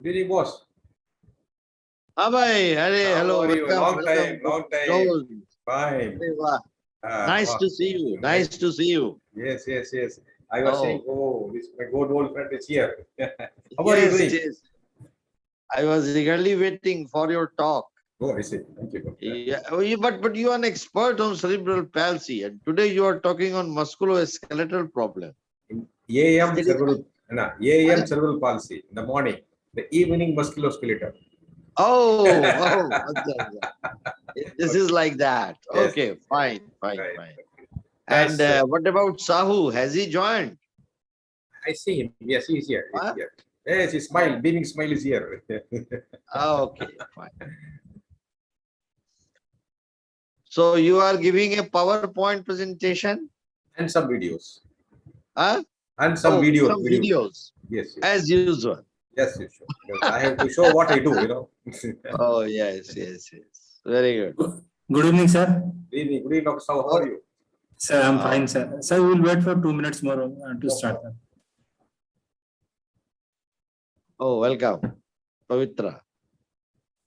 Good evening, boss. Bhai, hello, Long time. Fine. Nice to see you. Nice to see you. Yes. I was saying, this my good old friend is here. How are you doing? Yes. I was eagerly waiting for your talk. Oh, I see. Thank you. Yeah, but you are an expert on cerebral palsy, and today you are talking on musculoskeletal problem. AAM cerebral palsy in the morning, the evening musculoskeletal. Oh, this is like that. Yes. Okay, fine. Right. And what about Sahu? Has he joined? I see him. Yes, he's here. Huh? Yes, his smile, beaming smile is here. Okay, fine. So you are giving a PowerPoint presentation? And some videos. Huh? And some videos. Yes. As usual. Yes, you should. Because I have to show what I do, Oh, yes. Very good. Good evening, sir. Good evening, Dr. Sao. How are you? Sir, I'm fine, sir. Sir, we will wait for 2 minutes more to start. Oh, welcome, Pavitra.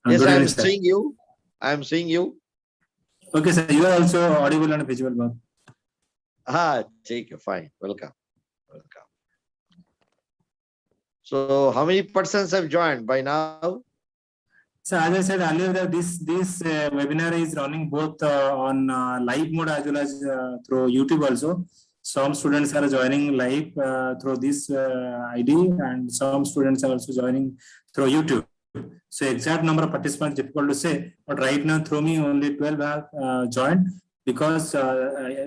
Yes, I am evening, seeing you. I am seeing you. Okay, sir. You are also audible and visible. Take you. Fine. Welcome. So, how many persons have joined by now? So, as I said earlier, that this webinar is running both on live mode as well as through YouTube also. Some students are joining live through this ID, and some students are also joining through YouTube. So, exact number of participants difficult to say, but right now through me only 12 have joined, because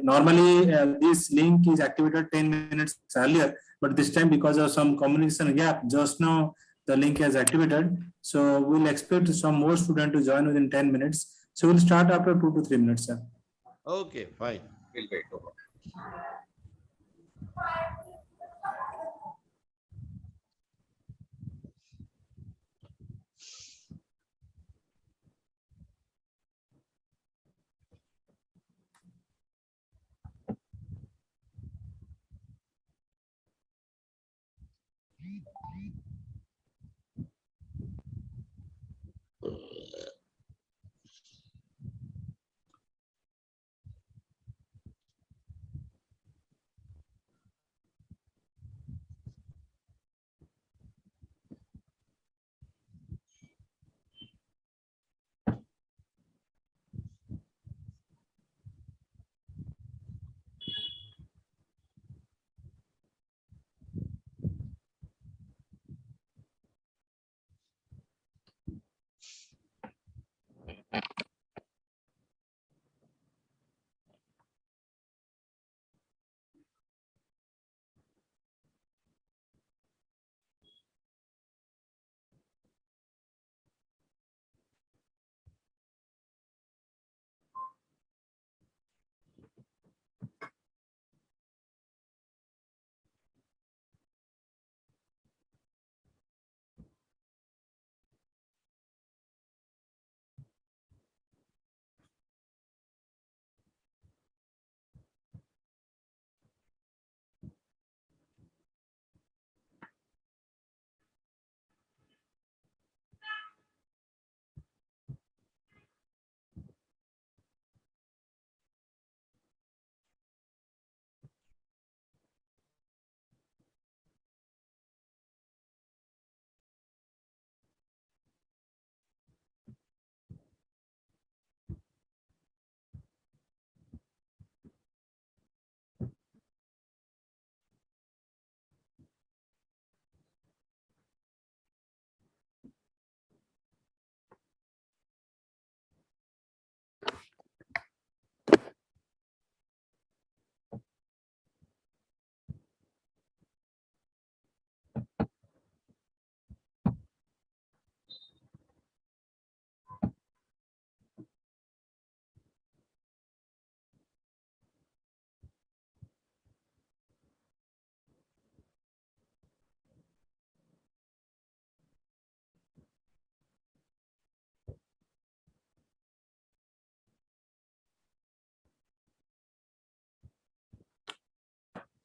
normally this link is activated 10 minutes earlier, but this time because of some communication gap, just now the link is activated. So we'll expect some more students to join within 10 minutes. So we'll start after 2 to 3 minutes, sir. Okay, fine. We'll wait.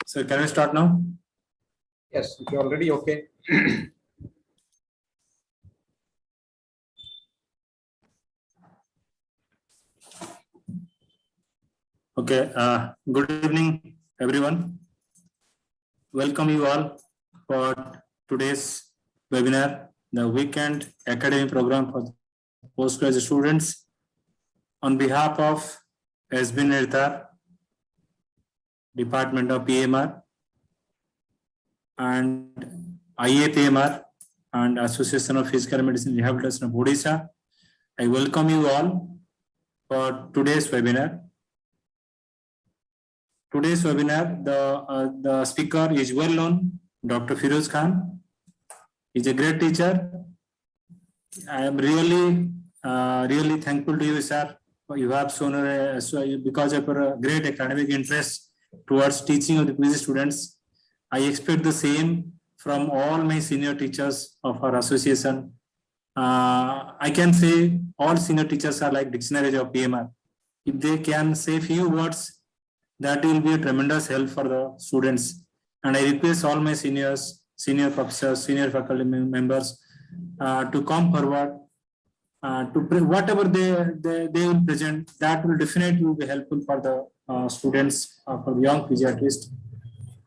So can we start now? Yes, if you're already okay. Okay, good evening, everyone. Welcome you all for today's webinar, the weekend academic program for postgraduate students. On behalf of SVNIRTAR, Department of PMR and IAPMR and Association of Physical Medicine Rehabilitation of Odisha, I welcome you all for today's webinar. Today's webinar, the speaker is well known, Dr. FEROZ Khan. He's a great teacher. I am really thankful to you, sir. You have shown because of your great academic interest towards teaching of the PG students. I expect the same from all my senior teachers of our association. I can say all senior teachers are like dictionaries of PMR. If they can say few words, that will be a tremendous help for the students. And I request all my seniors, senior professors, senior faculty members to come forward to whatever they will present. That will definitely be helpful for the students, for the young physiatrists.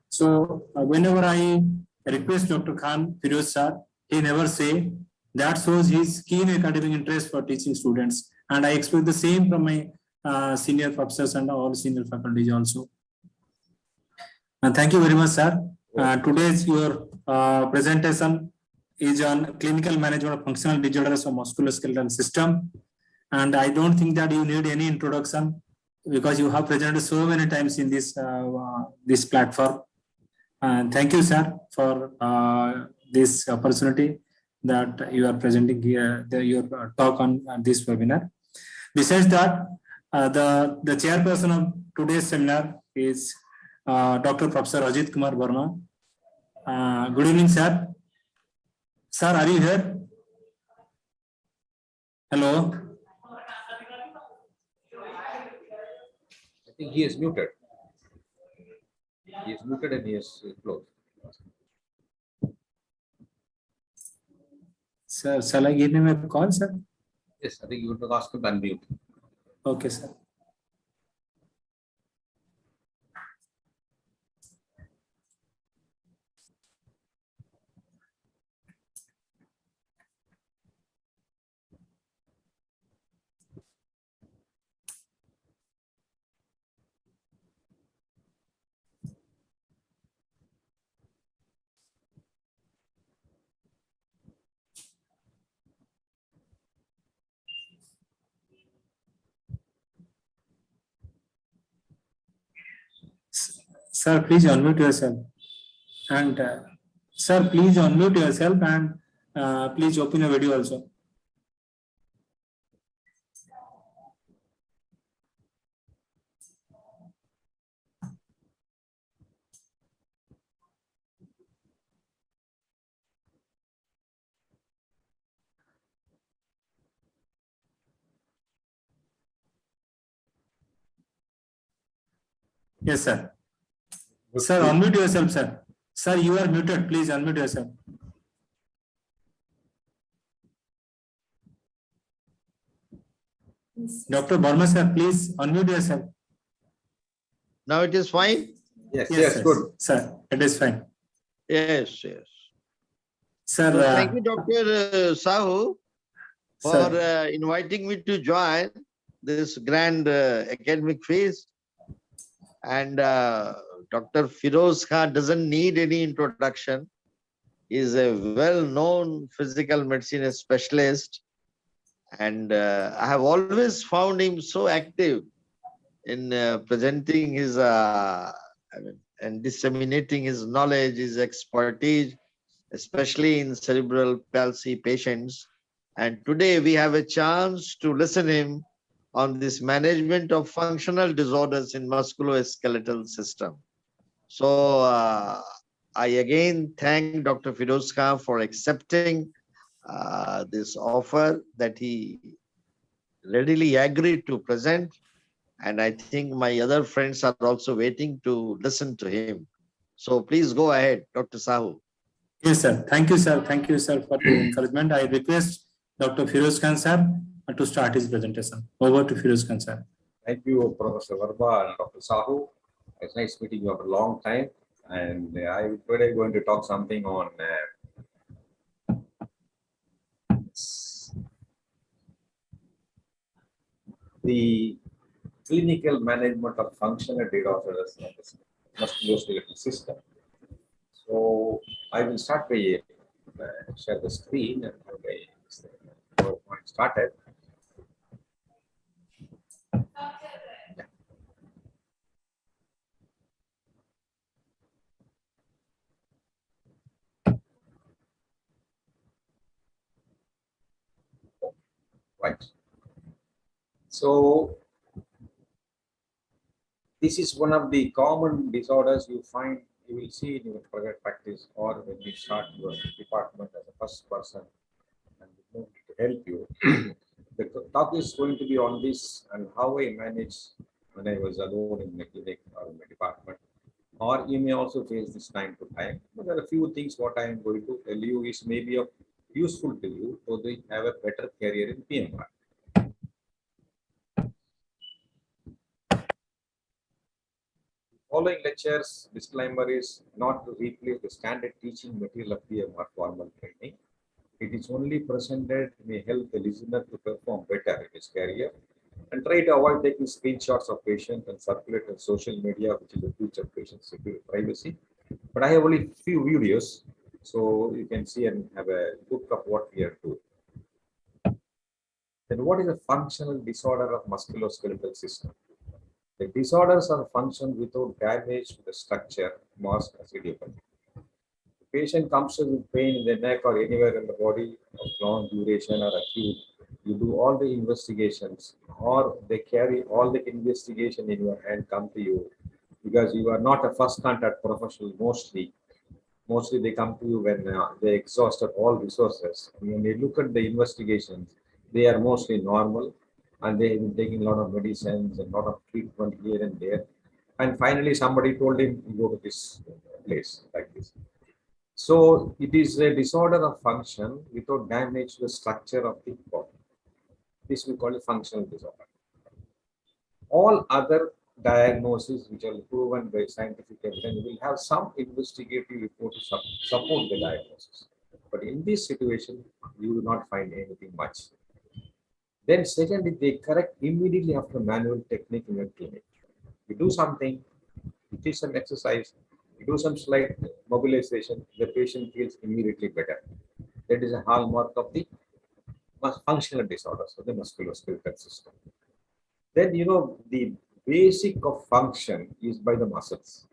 So whenever I request Dr. Khan, FEROZ sir, he never say. That shows his keen academic interest for teaching students. And I expect the same from my senior professors and all senior faculties also. And thank you very much, sir. Today's your presentation is on clinical management of functional disorders of musculoskeletal system. And I don't think that you need any introduction because you have presented so many times in this this platform. And thank you, sir, for this opportunity that you are presenting here, your talk on this webinar. Besides that, the chairperson of today's seminar is Dr. Professor Ajit Kumar Verma. Good evening, sir. Sir, are you here? Hello. I think he is muted. He is muted and he is closed. Sir, shall I give him a call, sir? Yes, I think you would ask him to unmute. Okay, sir. Sir, please unmute yourself. And sir, please unmute yourself and please open your video also. Yes, sir. Sir, unmute yourself, sir. Sir, you are muted. Please unmute yourself. Dr. Verma, sir, please unmute yourself. Now it is fine? Yes, Yes, yes, sir. good. Sir, it is fine. Yes, yes. Sir, So thank you, Dr. Sahu, for sir, inviting me to join this grand academic phase. And Dr. FEROZ Khan doesn't need any introduction. He is a well-known physical medicine specialist. And I have always found him so active in presenting his and disseminating his knowledge, his expertise, especially in cerebral palsy patients. And today we have a chance to listen to him on this management of functional disorders in musculoskeletal system. So I again thank Dr. FEROZ Khan for accepting this offer that he readily agreed to present. And I think my other friends are also waiting to listen to him. So please go ahead, Dr. Sahu. yes, sir. Thank you, sir. Thank you, sir, for the encouragement. I request Dr. FEROZ Khan, sir, to start his presentation. Over to FEROZ Khan, sir. Thank you, Professor Verma and Dr. Sahu. It's nice meeting you after a long time. And I'm today going to talk something on the clinical management of functional disorders of the musculoskeletal system. So I will start by share the screen and have a PowerPoint started. Right. So this is one of the common disorders you will see in your private practice or when you start your department as a first person and we need to help you. The talk is going to be on this and how I managed when I was alone in my clinic or in my department. Or you may also face this time to time. But there are a few things what I am going to tell you is maybe of useful to you so they have a better career in PMR. Following lectures, disclaimer is not to replace the standard teaching material of PMR formal training. It is only presented may help the listener to perform better in his career and try to avoid taking screenshots of patients and circulate on social media, which is the future of patient security privacy. But I have only few videos, so you can see and have a look of what we are doing. Then what is a functional disorder of musculoskeletal system? The disorders are function without damage to the structure, mass, as idiopathic. The patient comes with pain in the neck or anywhere in the body of long duration or acute. You do all the investigations, or they carry all the investigation in your hand, come to you because you are not a first contact professional mostly. Mostly they come to you when they exhausted all resources. And when they look at the investigations, they are mostly normal and they have been taking a lot of medicines and a lot of treatment here and there. And finally, somebody told him, you go to this place like this. So it is a disorder of function without damage to the structure of the body. This we call a functional disorder. All other diagnoses which are proven by scientific evidence will have some investigative report to support the diagnosis. But in this situation, you will not find anything much. Then second, if they correct immediately after manual technique in your clinic. You do something, you teach some exercise, you do some slight mobilization, the patient feels immediately better. That is a hallmark of the functional disorders of the musculoskeletal system. Then, the basic of function is by the muscles.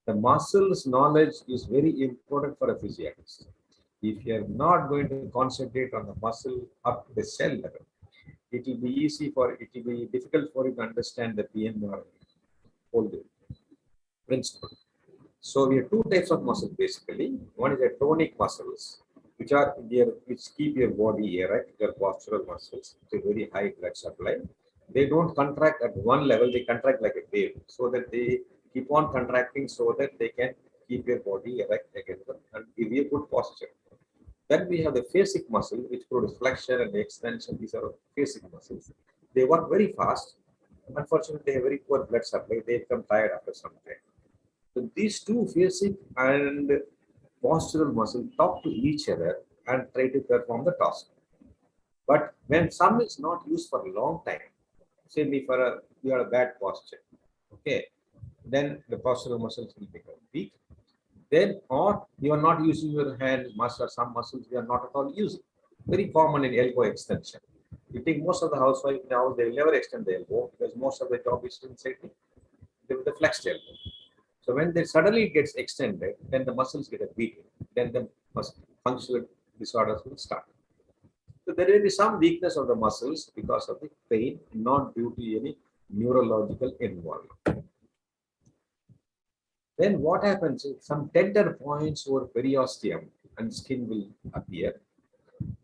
The muscles knowledge is very important for a physiatrist. If you are not going to concentrate on the muscle up to the cell level, it will be difficult for you to understand the PMR whole principle. So we have two types of muscle basically. One is the tonic muscles, which keep your body erect, your postural muscles, with a very high blood supply. They don't contract at one level, they contract like a wave, so that they keep on contracting so that they can keep your body erect again and give you a good posture. Then we have the phasic muscle, which produce flexion and extension. These are phasic muscles. They work very fast. Unfortunately, they have very poor blood supply. They become tired after some time. So these two phasic and postural muscles talk to each other and try to perform the task. But when some is not used for a long time, say you have a bad posture, okay, then the postural muscles will become weak. Then, or you are not using your hand muscle, some muscles you are not at all using. Very common in elbow extension. You think most of the housewives now, they will never extend the elbow because most of the job is inside the flexed elbow. So when they suddenly gets extended, then the muscles get a beating. Then the functional disorders will start. So there will be some weakness of the muscles because of the pain, not due to any neurological involvement. Then what happens is some tender points over periosteum and skin will appear.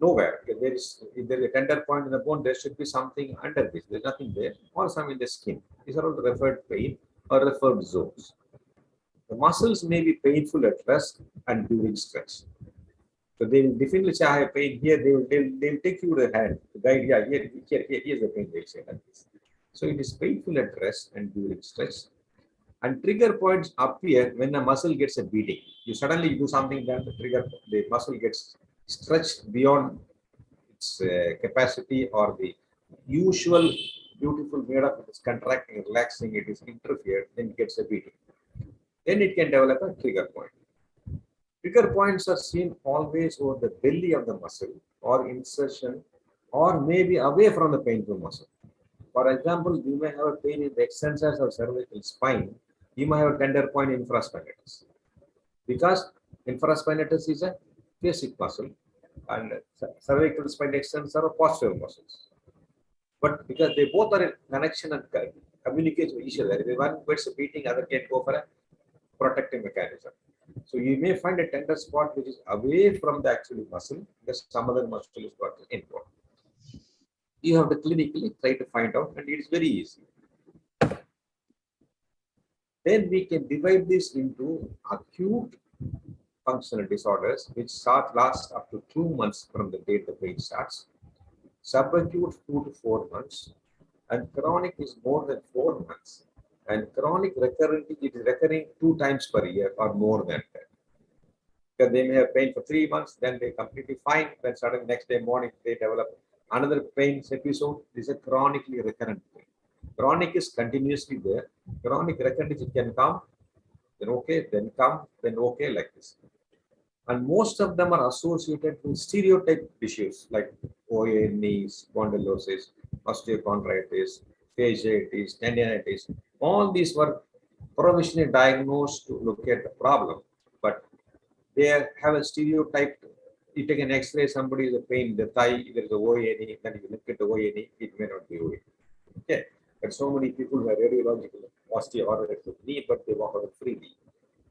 Nowhere. If there is a tender point in the bone, there should be something under this. There's nothing there, or some in the skin. These are all referred pain or referred zones. The muscles may be painful at rest and during stretch. So they will definitely say, I have pain here. They'll take you to the hand to guide. Yeah, here's the pain. They'll say like this. So it is painful at rest and during stretch. And trigger points appear when the muscle gets a beating. You suddenly do something that the muscle gets stretched beyond its capacity, or the usual beautiful made up, it is contracting, relaxing, it is interfered, then it gets a beating. Then it can develop a trigger point. Trigger points are seen always over the belly of the muscle or insertion, or maybe away from the painful muscle. For example, you may have a pain in the extensors of cervical spine. You may have a tender point in infraspinatus, because infraspinatus is a phasic muscle and cervical spine extensors are posterior muscles. But because they both are in connection and communicate with each other, if one gets a beating, other can go for a protective mechanism. So you may find a tender spot which is away from the actual muscle, because some other muscle is got involved. You have to clinically try to find out, and it is very easy. Then we can divide this into acute functional disorders, which last up to 2 months from the date the pain starts, subacute 2 to 4 months, and chronic is more than 4 months. And chronic recurrent, it is recurring 2 times per year or more than that. Because they may have pain for 3 months, then they completely fine, then suddenly next day morning they develop another pain episode. This is a chronically recurrent pain. Chronic is continuously there. Chronic recurrent, it can come, then okay, then come, then okay, like this. And most of them are associated with stereotype issues like OA, knees, spondylosis, osteochondritis, fasciitis, tendinitis. All these were provisionally diagnosed to look at the problem, but they have a stereotype. You take an X-ray, somebody is a pain in the thigh, there is a OA, then you look at the OA, it may not be OA. Okay, but so many people who are radiological osteoarthritis of knee, but they walk out freely,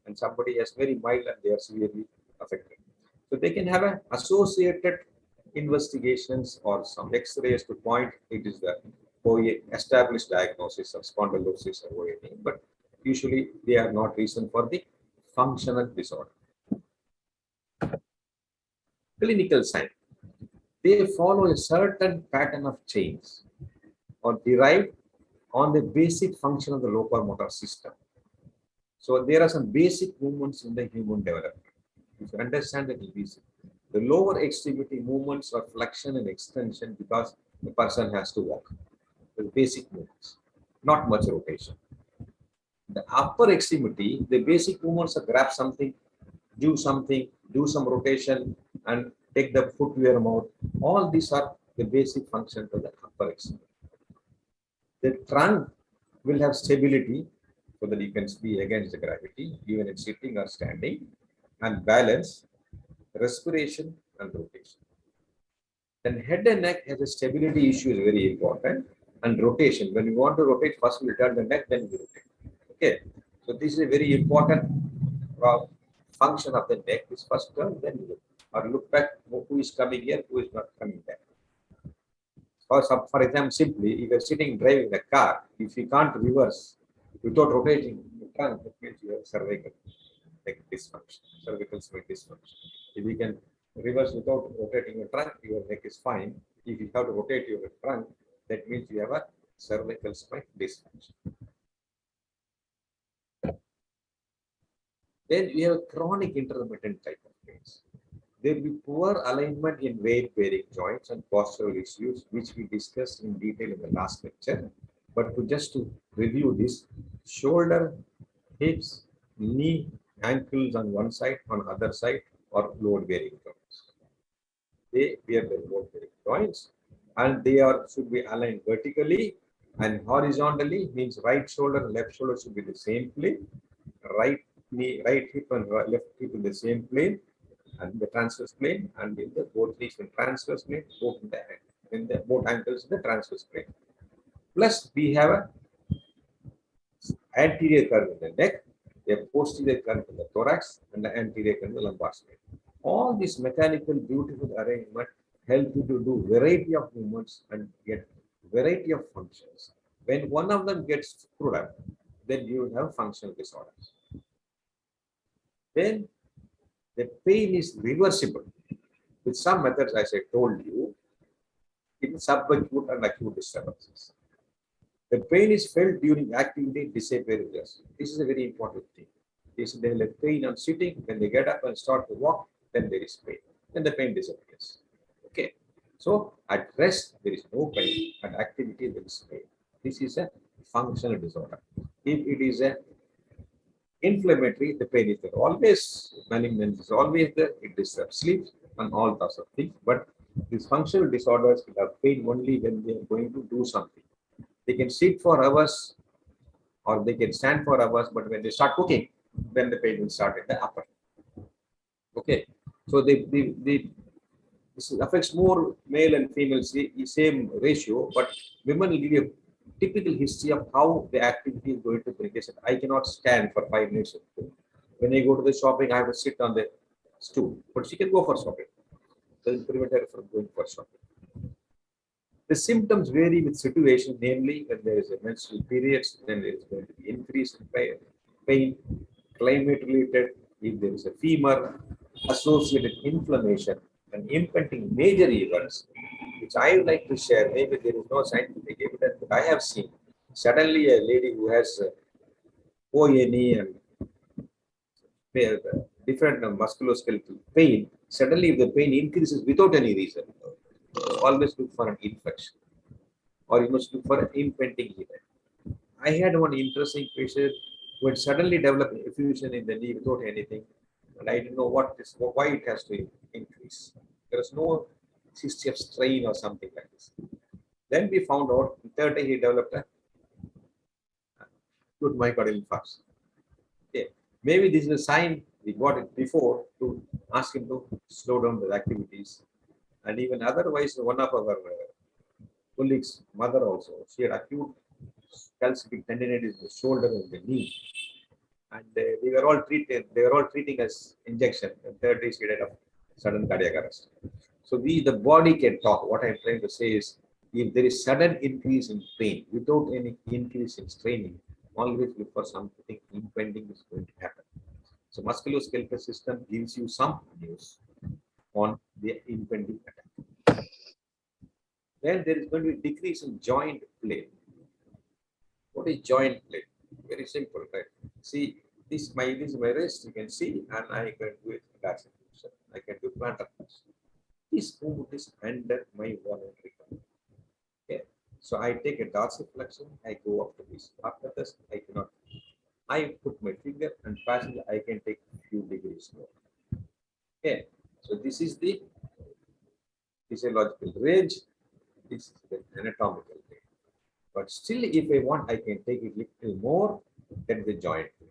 and somebody has very mild and they are severely affected. So they can have an associated investigations or some X-rays to point it is the OA established diagnosis of spondylosis or OA, but usually they are not reason for the functional disorder. Clinical sign. They follow a certain pattern of change or derived on the basic function of the locomotor system. So there are some basic movements in the human development. If you understand that, it is the lower extremity movements are flexion and extension because the person has to walk. The basic movements, not much rotation. The upper extremity, the basic movements are grab something, do something, do some rotation, and take the footwear out. All these are the basic functions of the upper extremity. The trunk will have stability so that you can be against the gravity, even in sitting or standing, and balance, respiration, and rotation. Then head and neck has a stability issue is very important, and rotation. When you want to rotate, first you turn the neck, then you rotate. Okay, so this is a very important function of the neck. Is first turn, then you look, or look back. Who is coming here? Who is not coming back? For example, simply, if you are sitting driving the car, if you can't reverse without rotating the trunk, that means you have cervical neck dysfunction, cervical spine dysfunction. If you can reverse without rotating your trunk, your neck is fine. If you have to rotate your trunk, that means you have a cervical spine dysfunction. Then you have chronic intermittent type of pains. There will be poor alignment in weight-bearing joints and postural issues, which we discussed in detail in the last lecture. But just to review this, shoulder, hips, knee, ankles on one side, on other side, or load-bearing joints. They bear the load-bearing joints, and they should be aligned vertically and horizontally. Means right shoulder and left shoulder should be the same plane. Right knee, right hip and left hip in the same plane, and the transverse plane, and in the both knees in transverse plane, both in the both ankles in the transverse plane. Plus, we have a anterior curve in the neck, a posterior curve in the thorax, and the anterior curve in the lumbar spine. All this mechanical, beautiful arrangement help you to do variety of movements and get variety of functions. When one of them gets screwed up, then you will have functional disorders. Then the pain is reversible with some methods, as I told you, in subacute and acute disturbances. The pain is felt during activity, disappears. This is a very important thing. They will have pain on sitting. When they get up and start to walk, then there is pain. Then the pain disappears. Okay. So at rest, there is no pain. At activity, there is pain. This is a functional disorder. If it is a inflammatory, the pain is there. Always, malignant is always there. It disturbs sleep and all sorts of things. But these functional disorders will have pain only when they are going to do something. They can sit for hours or they can stand for hours, but when they start cooking, then the pain will start at the upper. Okay. So this affects more male and female, same ratio, but women will give you a typical history of how the activity is going to bring us. I cannot stand for 5 minutes. When I go to the shopping, I have to sit on the stool, but she can go for shopping. Doesn't prevent her from going for shopping. The symptoms vary with situation, namely when there is a menstrual period, then there is going to be increase in pain, climate related, if there is a fever, associated inflammation, and impending major events, which I would like to share. Maybe there is no scientific evidence, but I have seen suddenly a lady who has ONE and different musculoskeletal pain, suddenly if the pain increases without any reason, always look for an infection or you must look for an impending event. I had one interesting patient who had suddenly developed effusion in the knee without anything, and I didn't know why it has to increase. There is no history of strain or something like this. Then we found out the third day he developed a acute myocardial infarction. Okay. Maybe this is a sign we got it before to ask him to slow down the activities. And even otherwise, one of our colleagues' mother also, she had acute calcific tendinitis in the shoulder and the knee. And they were all treating as injection. And third day she died of sudden cardiac arrest. So the body can talk. What I'm trying to say is, if there is sudden increase in pain without any increase in straining, always look for something impending is going to happen. So musculoskeletal system gives you some news on the impending attack. Then there is going to be decrease in joint play. What is joint play? Very simple, right? See, this is my wrist, you can see, and I can do it dorsiflexion. I can do plantar fasciitis. This movement is under my voluntary control. Okay. So I take a dorsiflexion, I go up to this. After this, I cannot. I put my finger and passing, I can take a few degrees more. Okay. So this is the physiological range. This is the anatomical range. But still, if I want, I can take it a little more than the joint play.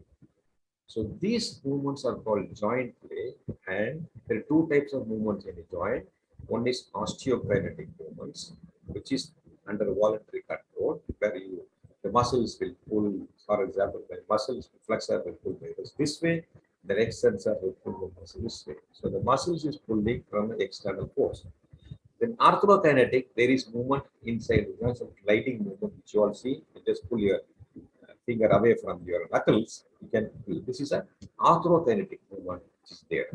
So these movements are called joint play, and there are two types of movements in a joint. One is osteokinetic movements, which is under voluntary control, where the muscles will pull. For example, the muscles flexor will pull this way, the extensor will pull the muscle this way. So the muscles is pulling from the external force. Then arthrokinetic, there is movement inside the joints, gliding movement, which you all see. You just pull your finger away from your knuckles. You can pull. This is an arthrokinetic movement which is there.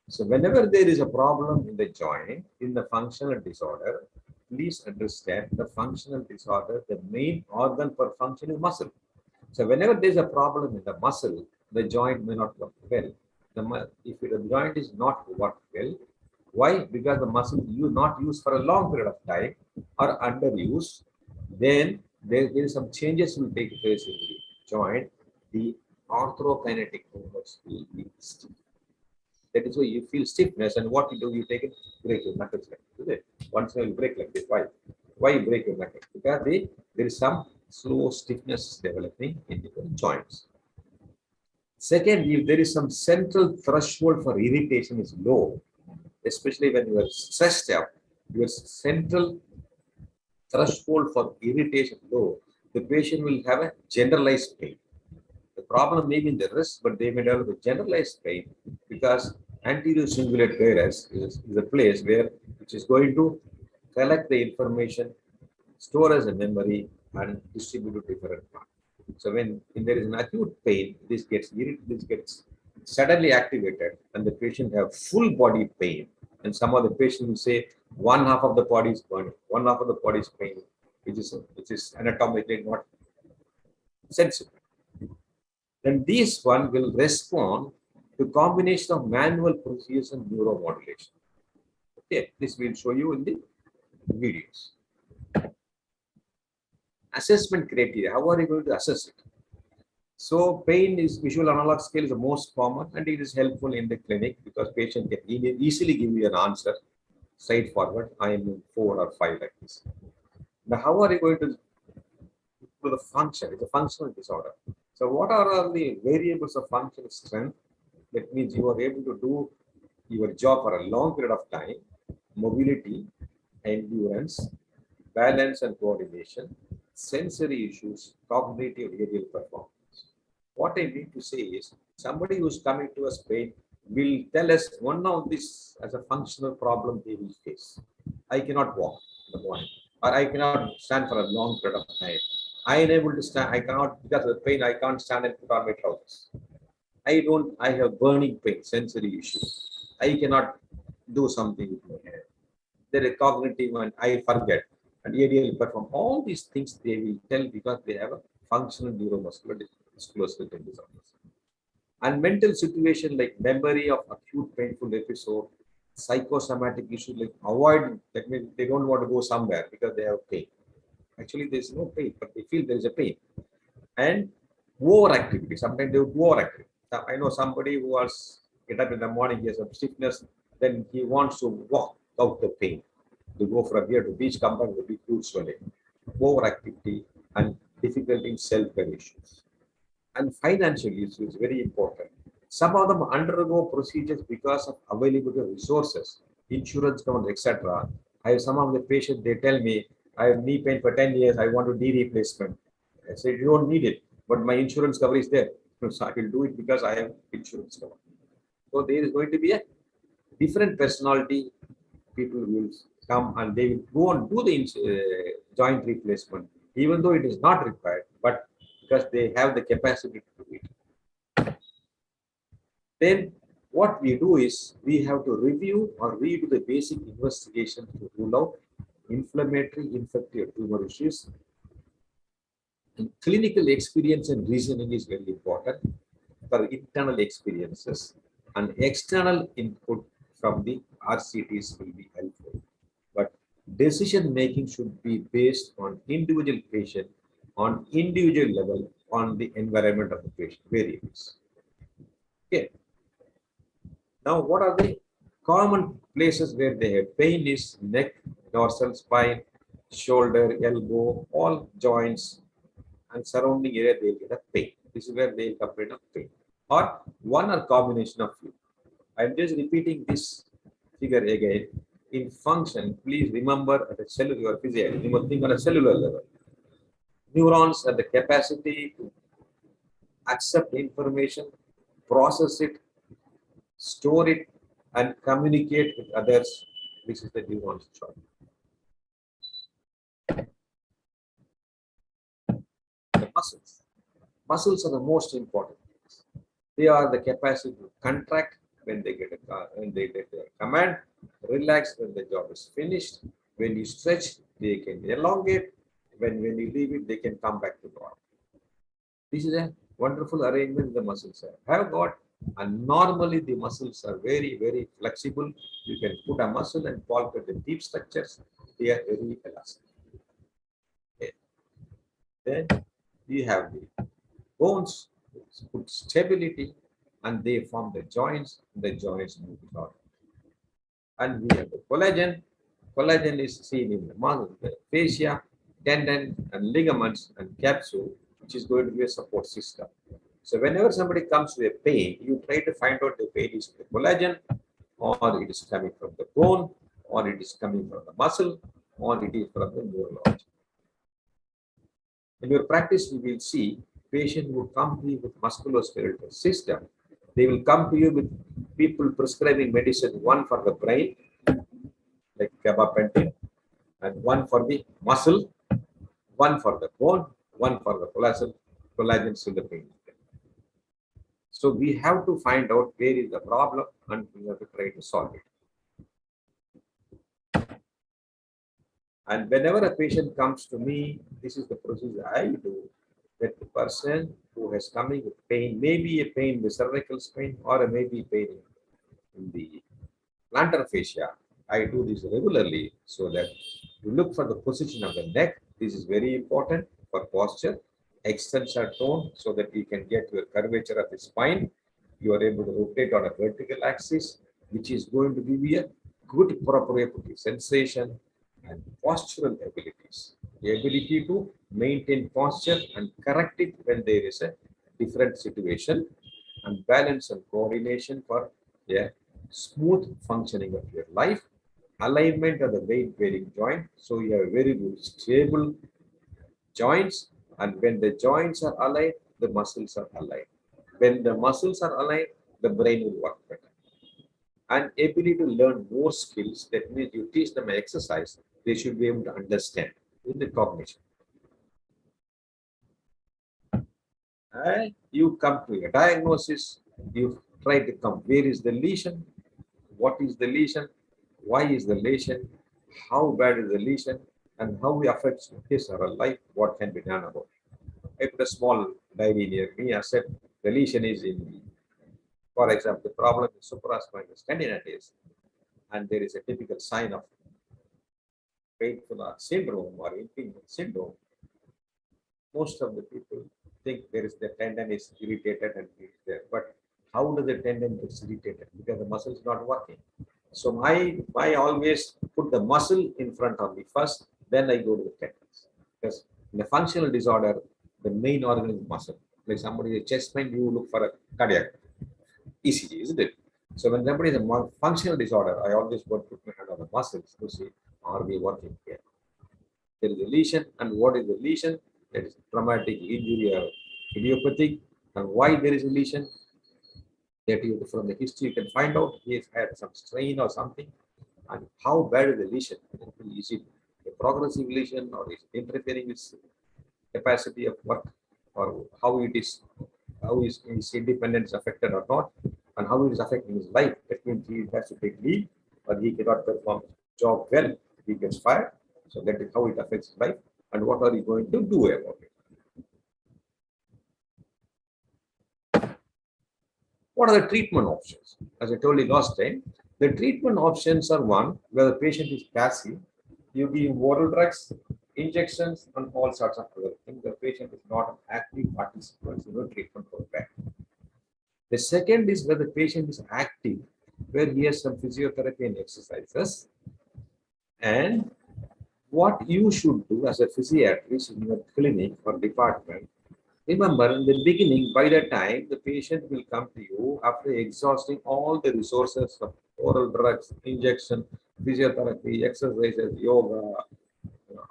So whenever there is a problem in the joint, in the functional disorder, please understand the functional disorder, the main organ for function is muscle. So whenever there is a problem in the muscle, the joint may not work well. If the joint is not work well, why? Because the muscle you not used for a long period of time or underused, then there is some changes will take place in the joint. The arthrokinetic movements will be stiff. That is why you feel stiffness, and what you do, you take it, break your knuckles like this. Once in a while, you break like this. Why? Why you break your knuckles? Because there is some slow stiffness developing in the joints. Second, if there is some central threshold for irritation is low, especially when you are stressed out, your central threshold for irritation low, the patient will have a generalized pain. The problem may be in the wrist, but they may develop a generalized pain because anterior cingulate gyrus is a place which is going to collect the information, store as a memory, and distribute to different parts. So when there is an acute pain, this gets suddenly activated, and the patient have full body pain. And some of the patients will say one half of the body is burning, one half of the body is paining. which is anatomically not sensitive. Then this one will respond to combination of manual procedures and neuromodulation. Okay, this will show you in the videos. Assessment criteria. How are you going to assess it? So pain is visual analog scale is the most common, and it is helpful in the clinic because patient can easily give you an answer straightforward. I am in 4 or 5 like this. Now, how are you going to do the function? It's a functional disorder. So what are the variables of functional strength? That means you are able to do your job for a long period of time, mobility, endurance, balance and coordination, sensory issues, cognitive aerial performance. What I mean to say is, somebody who's coming to us pain will tell us one of this as a functional problem they will face. I cannot walk in the morning, or I cannot stand for a long period of time. I am able to stand, I cannot, because of the pain, I can't stand and put on my trousers. I have burning pain, sensory issues. I cannot do something with my hair. There is cognitive and I forget. And aerial perform. All these things they will tell because they have a functional neuromuscular musculoskeletal disorders. And mental situation like memory of acute painful episode, psychosomatic issues like avoid, that means they don't want to go somewhere because they have pain. Actually, there is no pain, but they feel there is a pain. And overactivity. Sometimes they would overactive. I know somebody who was get up in the morning, he has some stiffness, then he wants to walk out the pain. To go from here to beach, come back with huge swelling, overactivity, and difficulty in self-care issues. And financial issues is very important. Some of them undergo procedures because of availability of resources, insurance coverage, etc. I have some of the patients, they tell me, I have knee pain for 10 years, I want a knee replacement. I say, you don't need it, but my insurance cover is there. So I will do it because I have insurance cover. So there is going to be a different personality. People will come and they will go and do the joint replacement, even though it is not required, but because they have the capacity to do it. Then what we do is we have to review or redo the basic investigation to rule out inflammatory infective tumor issues. And clinical experience and reasoning is very important for internal experiences, and external input from the RCTs will be helpful. But decision making should be based on individual patient, on individual level, on the environment of the patient variables. Okay. Now, what are the common places where they have pain? Is neck, dorsal spine, shoulder, elbow, all joints and surrounding area they will get a pain. This is where they will complain of pain, or one or combination of few. I'm just repeating this figure again. In function, please remember at a cellular physiology, think on a cellular level. Neurons have the capacity to accept information, process it, store it, and communicate with others. This is the neurons job. The muscles. Muscles are the most important. They are the capacity to contract when they get a command, relax when the job is finished. When you stretch, they can elongate. When you leave it, they can come back to normal. This is a wonderful arrangement the muscles have got, and normally the muscles are very, very flexible. You can put a muscle and palpate the deep structures. They are very elastic. Okay. Then you have the bones, put stability, and they form the joints. The joints move out. And we have the collagen. Collagen is seen in the muscle, the fascia, tendon, and ligaments, and capsule, which is going to be a support system. So whenever somebody comes with a pain, you try to find out the pain is the collagen, or it is coming from the bone, or it is coming from the muscle, or it is from the neurology. In your practice, you will see patient who come to you with musculoskeletal system. They will come to you with people prescribing medicine, one for the brain, like gabapentin, and one for the muscle, one for the bone, one for the collagen to the pain. So we have to find out where is the problem and we have to try to solve it. And whenever a patient comes to me, this is the procedure I do. That the person who has coming with pain, maybe a pain in the cervical spine or maybe pain in the plantar fascia. I do this regularly so that you look for the position of the neck. This is very important for posture. Extensor tone so that you can get your curvature of the spine. You are able to rotate on a vertical axis, which is going to give you a good proprioceptive sensation and postural abilities. The ability to maintain posture and correct it when there is a different situation, and balance and coordination for a smooth functioning of your life. Alignment of the weight bearing joint, so you have very good stable joints, and when the joints are aligned, the muscles are aligned. When the muscles are aligned, the brain will work better. And ability to learn more skills, that means you teach them exercise, they should be able to understand in the cognition. And you come to a diagnosis, you try to come, where is the lesion, what is the lesion, why is the lesion, how bad is the lesion, and how it affects his or her life, what can be done about it. I put a small diary near me. I said the lesion is in, for example, the problem is supraspinal tendinitis, and there is a typical sign of painful syndrome or impingement syndrome. Most of the people think there is the tendon is irritated and it is there, but how does the tendon get irritated? Because the muscle is not working. So I always put the muscle in front of me first, then I go to the tendons. Because in a functional disorder, the main organ is muscle. Like somebody with chest pain, you look for a cardiac ECG, isn't it? So when somebody is a functional disorder, I always go to put my hand on the muscles to see, are we working here? There is a lesion, and what is the lesion? That is traumatic injury or idiopathic, and why there is a lesion. That you, from the history, you can find out he has had some strain or something, and how bad is the lesion. Is it a progressive lesion, or is it interfering with capacity of work, or how it is, how is his independence affected or not, and how it is affecting his life. That means he has to take leave, or he cannot perform job well, he gets fired. So that is how it affects his life, and what are you going to do about it? What are the treatment options? As I told you last time, the treatment options are one, where the patient is passive. You give oral drugs, injections, and all sorts of other things. The patient is not an active participant in the treatment program. The second is where the patient is active, where he has some physiotherapy and exercises. And what you should do as a physiatrist in your clinic or department, remember, in the beginning, by the time the patient will come to you after exhausting all the resources of oral drugs, injection, physiotherapy, exercises, yoga,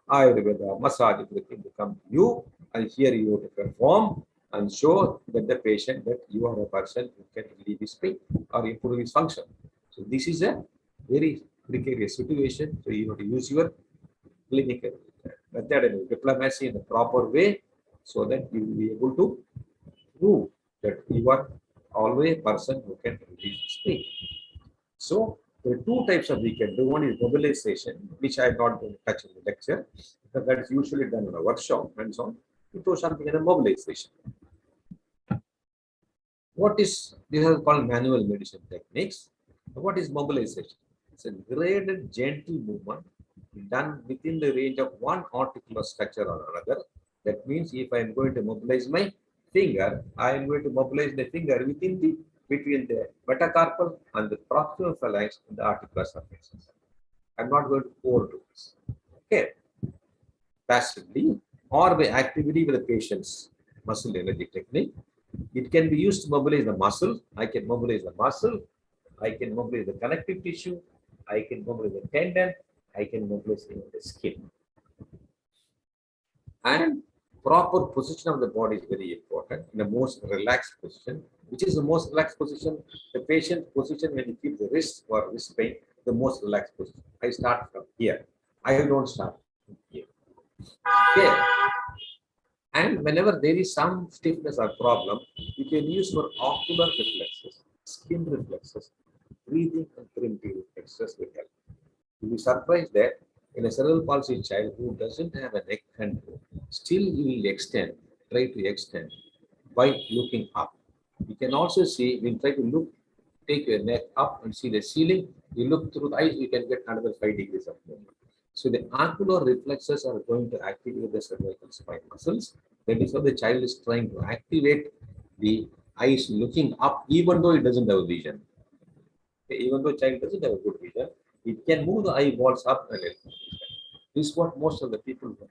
Ayurveda, massage, everything will come to you, and here you have to perform and show that the patient that you are a person who can relieve his pain or improve his function. So this is a very precarious situation. So you have to use your clinical method and diplomacy in the proper way, so that you will be able to prove that you are always a person who can relieve his pain. So there are two types of we can do. One is mobilization, which I am not going to touch in the lecture, because that is usually done in a workshop and so on. We do something in a mobilization. What is, these are called manual medicine techniques. What is mobilization? It's a graded, gentle movement done within the range of one articular structure or another. That means if I am going to mobilize my finger, I am going to mobilize the finger within the between the metacarpal and the proximal phalanx and the articular surfaces. I'm not going to overdo this. Okay. Passively or by activity with the patient's muscle energy technique. It can be used to mobilize the muscle. I can mobilize the muscle. I can mobilize the connective tissue. I can mobilize the tendon. I can mobilize the skin. And proper position of the body is very important. In the most relaxed position, which is the most relaxed position, the patient position when you keep the wrist or wrist pain, the most relaxed position. I start from here. I don't start from here. Okay. And whenever there is some stiffness or problem, you can use for ocular reflexes, skin reflexes, breathing and primitive reflexes will help. You'll be surprised that In a cerebral palsy child who doesn't have a neck control, still you will extend, try to extend by looking up. You can also see, when you try to look, take your neck up and see the ceiling, you look through the eyes, you can get another 5 degrees of movement. So the ocular reflexes are going to activate the cervical spine muscles. That is how the child is trying to activate the eyes looking up, even though it doesn't have vision. Okay, even though child doesn't have a good vision, it can move the eyeballs up and down. This is what most of the people do.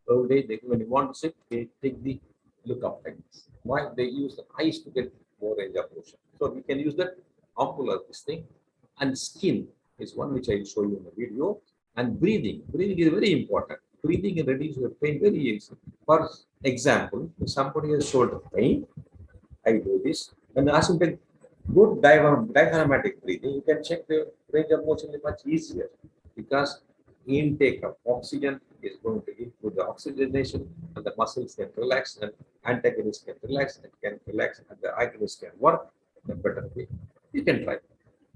So when you want to sit, they take the look up like this. Why? They use the eyes to get more range of motion. So we can use that ocular this thing. And skin is one which I will show you in the video. And breathing. Breathing is very important. Breathing can reduce the pain very easy. For example, if somebody has shoulder pain, I do this. And ask him to good diaphragmatic breathing, you can check the range of motion much easier, because intake of oxygen is going to improve the oxygenation, and the muscles can relax, and antagonists can relax, and the agonist can work in a better way. You can try.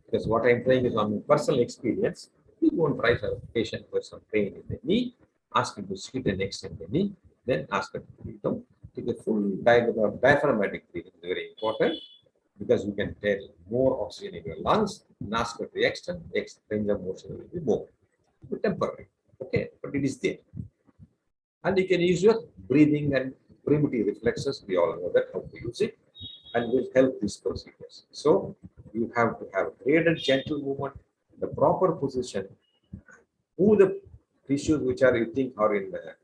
Because what I'm trying is on personal experience. You won't try for a patient with some pain in the knee, ask him to sit and extend the knee, then ask him to breathe down. Take a full diaphragmatic breathing is very important, because you can tell more oxygen in your lungs, and ask for the extent, range of motion will be more. Temporary, okay, but it is there. And you can use your breathing and primitive reflexes. We all know that how to use it, and will help these procedures. So you have to have graded gentle movement, the proper position, who the tissues which are you think are in the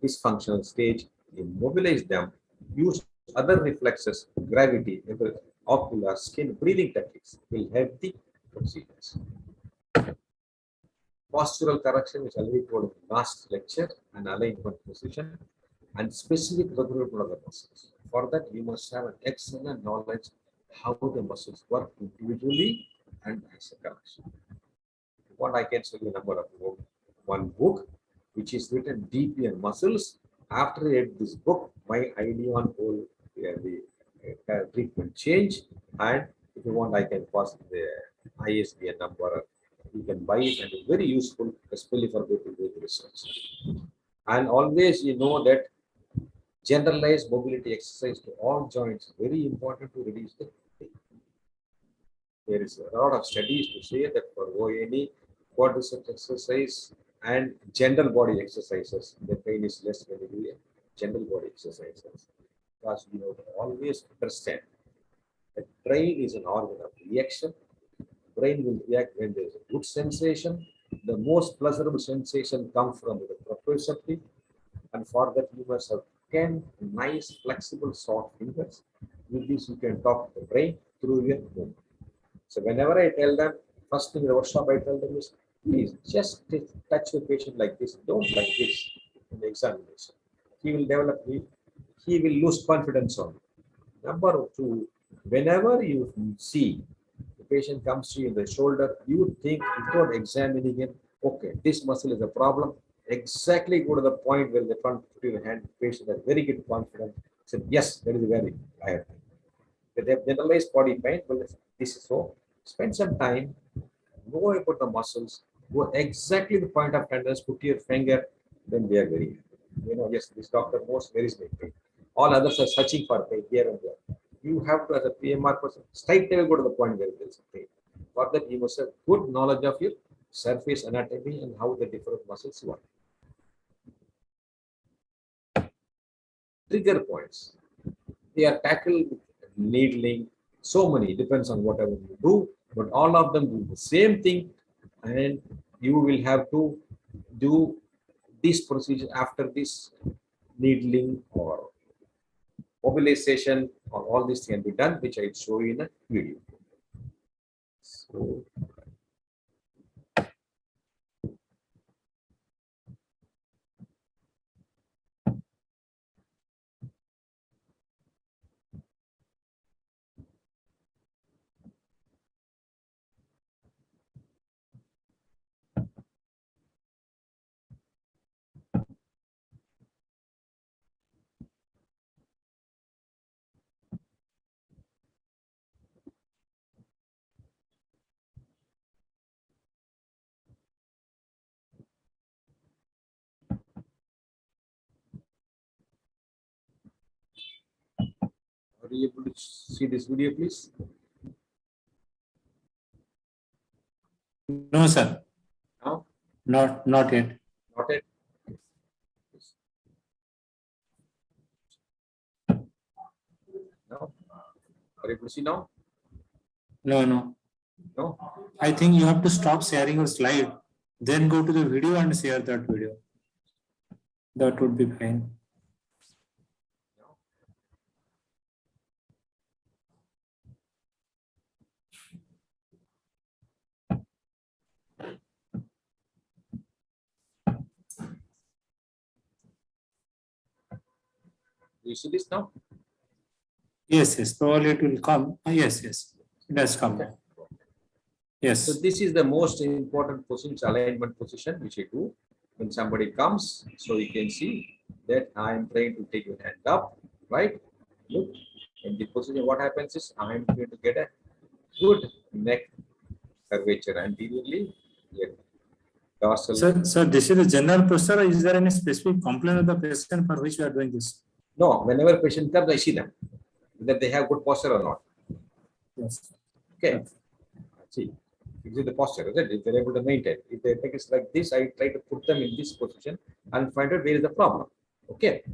dysfunctional stage, immobilize them, use other reflexes, gravity, ocular, skin, breathing techniques will help the procedures. Postural correction, which I already told in the last lecture, and alignment position, and specific regulation of the muscles. For that, you must have an excellent knowledge how the muscles work individually and as a collection. What I can show you a number of one book which is written deeply on muscles. After I read this book, my idea on whole the treatment change. And if you want, I can pass the ISBN number. You can buy it, and it's very useful, especially for people doing research. And always you know that generalized mobility exercise to all joints very important to reduce the pain. There is a lot of studies to say that for any quadriceps exercise and general body exercises, the pain is less when you do general body exercises. Because you have to always understand that brain is an organ of reaction. Brain will react when there is a good sensation. The most pleasurable sensation comes from the proprioceptive, and for that you must have 10 nice flexible soft fingers. With this you can talk to the brain through your movement. So whenever I tell them, first thing in the workshop I tell them is, please just touch the patient like this, don't like this in the examination. He will develop, he will lose confidence on you. Number two, whenever you see the patient comes to you in the shoulder, you think without examining it, okay, this muscle is a problem. Exactly go to the point where they front put your hand, the patient has very good confidence. Said, yes, that is very higher thing. They have generalized body pain, well, this is so. Spend some time, know about the muscles, go exactly the point of tenderness, put your finger, then they are very happy. You know, yes, this doctor knows where is my pain. All others are searching for pain here and there. You have to, as a PMR person, straight away go to the point where there is pain. For that, you must have good knowledge of your surface anatomy and how the different muscles work. Trigger points. They are tackled with needling, so many, depends on whatever you do, but all of them do the same thing, and you will have to do this procedure after this needling or mobilization, or all this can be done, which I show you in a video. So, you able to see this video, please? No, sir. Now? Not yet. Not yet. Now? Are you able to see now? No. No? I think you have to stop sharing your slide, then go to the video and share that video. That would be fine. You see this now? Yes. Probably it will come. Yes. It has come. Okay. Yes. So this is the most important position, alignment position, which you do when somebody comes. So you can see that I am trying to take your hand up, right? Look, in the position, what happens is I am going to get a good neck curvature anteriorly. Here, dorsal. So this is the general posture. Is there any specific complaint of the patient for which you are doing this? No, whenever patient comes, I see them whether they have good posture or not. Yes. Okay. See, this is the posture, is it? If they're able to maintain. If they take it like this, I try to put them in this position and find out where is the problem. Okay.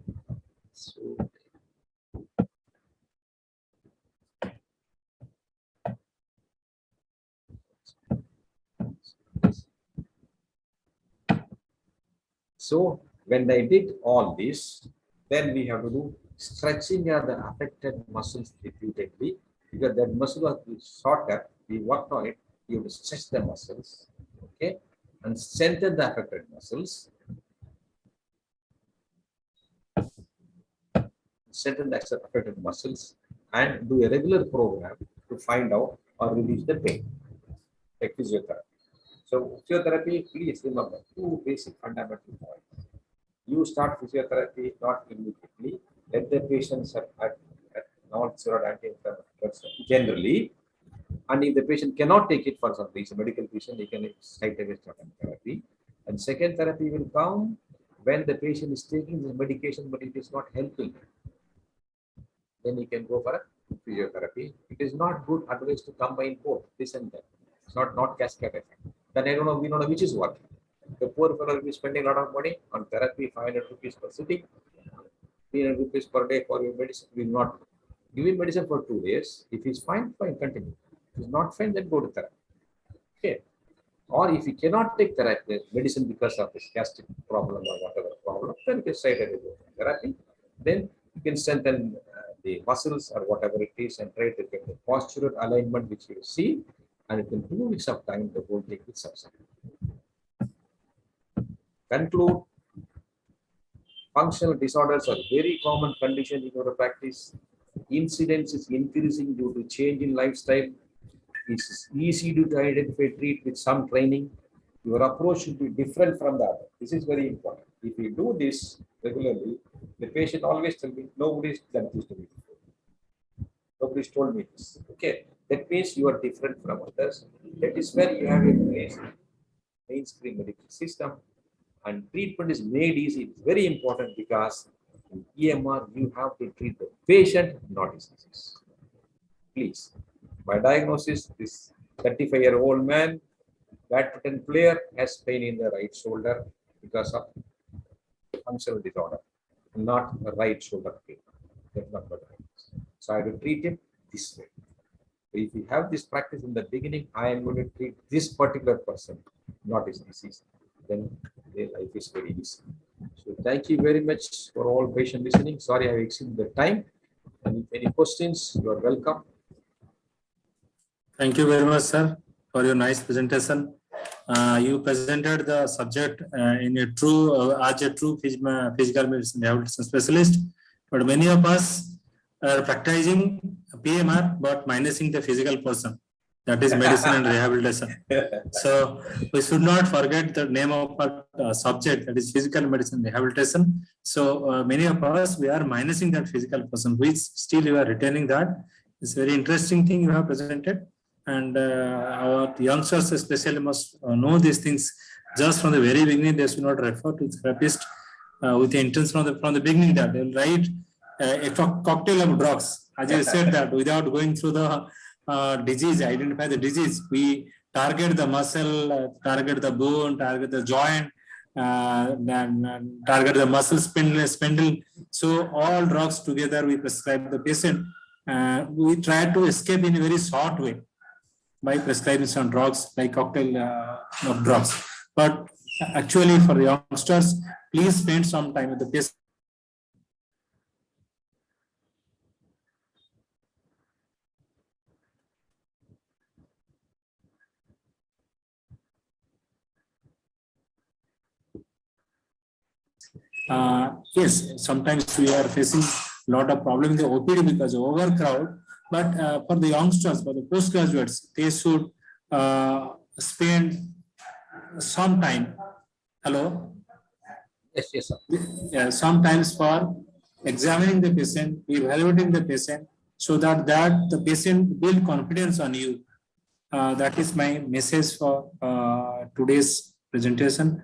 So, when I did all this, then we have to do stretching of the affected muscles repeatedly, because that muscle was shorter. We worked on it. You have to stretch the muscles, okay, and strengthen the affected muscles. Strengthen the affected muscles and do a regular program to find out or reduce the pain, like physiotherapy. So physiotherapy, please remember two basic fundamental points. You start physiotherapy not immediately. Let the patients at non-steroid anti-inflammatory generally, and if the patient cannot take it for some reason, medical reason, they can straight away start therapy. And second therapy will come when the patient is taking the medication, but it is not helping. Then you can go for a physiotherapy. It is not good advice to combine both this and that. It's not cascade effect. Then I don't know, we don't know which is what. The poor fellow will be spending a lot of money on therapy, 500 rupees per sitting, 300 rupees per day for your medicine. We will not give him medicine for 2 days. If he's fine, continue. If he's not fine, then go to therapy. Okay. Or if he cannot take therapy, medicine because of his gastric problem or whatever problem, then you can say that go to therapy. Then you can strengthen the muscles or whatever it is and try to get the postural alignment which you see, and within 2 weeks of time, the whole thing will subside. Conclude. Functional disorders are very common condition in your practice. Incidence is increasing due to change in lifestyle. It's easy to identify, treat with some training. Your approach should be different from the other. This is very important. If you do this regularly, the patient always tells me, nobody's done this to me before. Nobody's told me this. Okay. That means you are different from others. That is where you have a place mainstream medical system. And treatment is made easy. It's very important because in EMR, you have to treat the patient, not his disease. Please. By diagnosis, this 35-year-old man, badminton player, has pain in the right shoulder because of functional disorder, not the right shoulder pain. That's not what diagnosis. So I have to treat him this way. If you have this practice in the beginning, I am going to treat this particular person, not his disease. Then their life is very easy. So thank you very much for all patient listening. Sorry I exceeded the time. And if any questions, you are welcome. Thank you very much, sir, for your nice presentation. You presented the subject in a true as a true physical medicine rehabilitation specialist. But many of us are practicing PMR but minusing the physical portion. That is medicine and rehabilitation. So we should not forget the name of our subject, that is physical medicine rehabilitation. So many of us, we are minusing that physical portion, which still you are retaining that. It's a very interesting thing you have presented. And our youngsters especially must know these things just from the very beginning. They should not refer to therapist with the intention from the beginning that they will write a cocktail of drugs as I said that without going through the disease, identify the disease, we target the muscle, target the bone, target the joint, then target the muscle spindle. So all drugs together we prescribe the patient. We try to escape in a very short way by prescribing some drugs like cocktail of drugs. But actually for the youngsters, please spend some time with the patient. Yes, sometimes we are facing a lot of problem in the OPD because of overcrowd. But for the youngsters, for the postgraduates, they should spend some time. Hello? Yes, yes, sir. Yeah, sometimes for examining the patient, evaluating the patient, so that the patient build confidence on you. That is my message for today's presentation.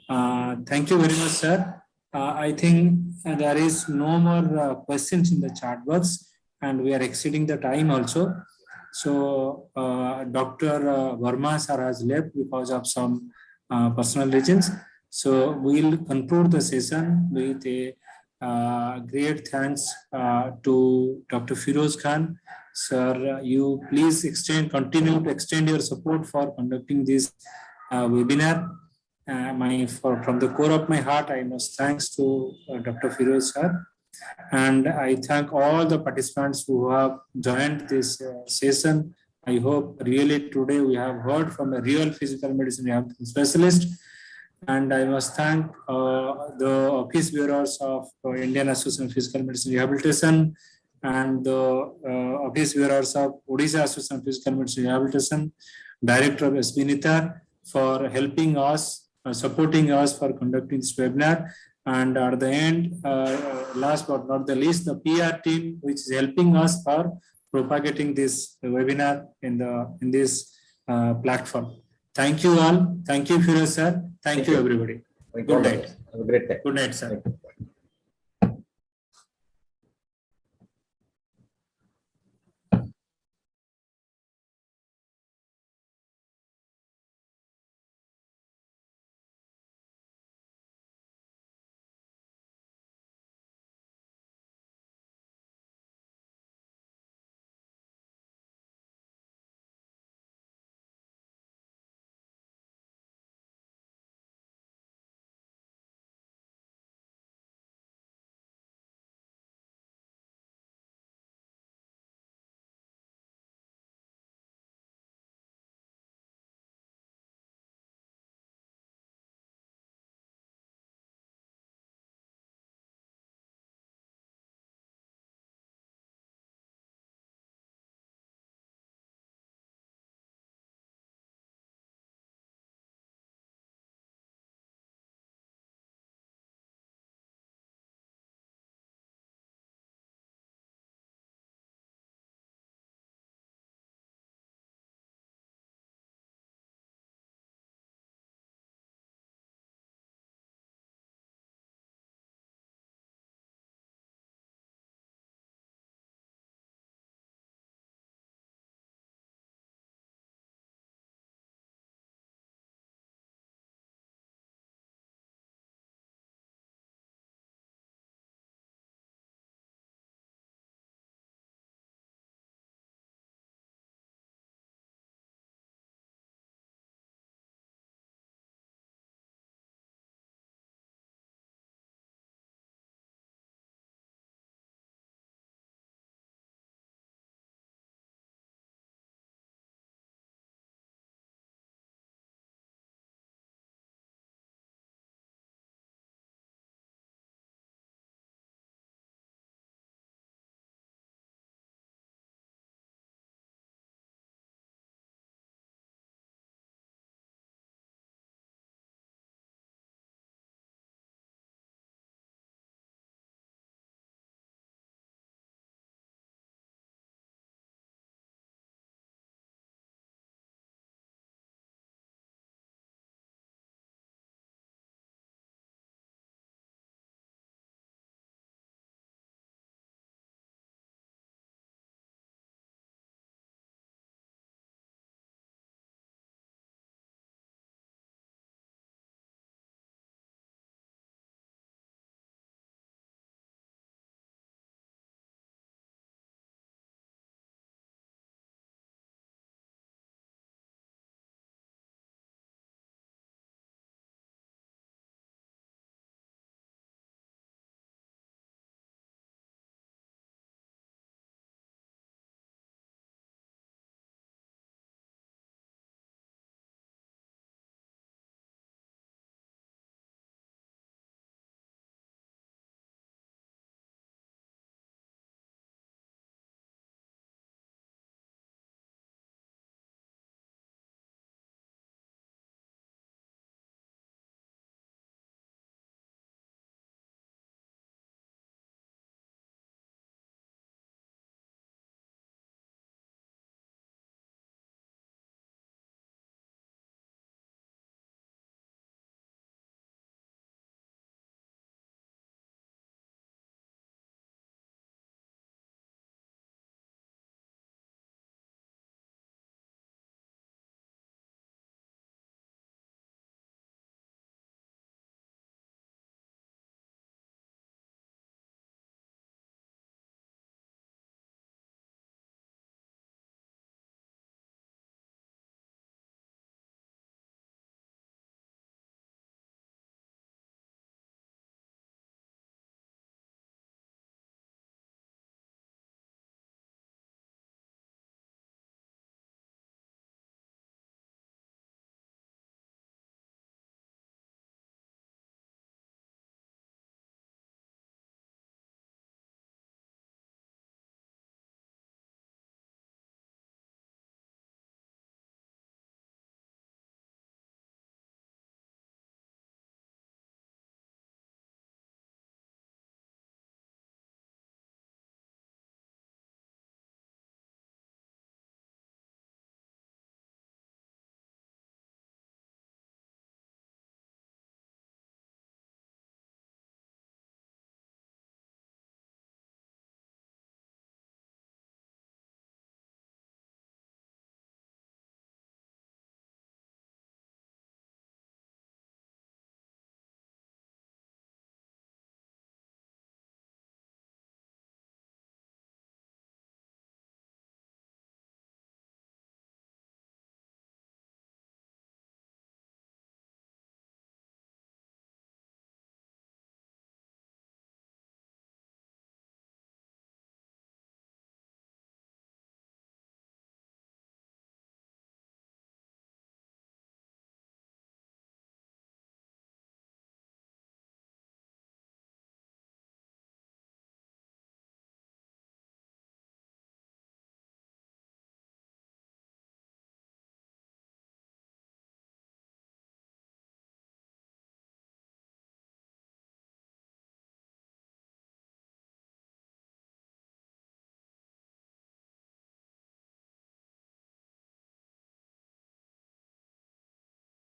Thank you very much, sir. I think there is no more questions in the chat box, and we are exceeding the time also. So Dr. Verma sir has left because of some personal reasons. So we will conclude the session with a great thanks to Dr. Feroz Khan. Sir, you please continue to extend your support for conducting this webinar. From the core of my heart, I must thanks to Dr. Feroz sir. And I thank all the participants who have joined this session. I hope really today we have heard from a real physical medicine rehabilitation specialist. And I must thank the office bearers of Indian Association of Physical Medicine Rehabilitation and the office bearers of Odisha Association of Physical Medicine Rehabilitation, Director of SVNIRTAR for helping us, supporting us for conducting this webinar. And at the end, last but not the least, the PR team, which is helping us for propagating this webinar in this platform. Thank you all. Thank you, Feroz sir. Thank you, everybody. Good night. Have a great day. Good night, sir.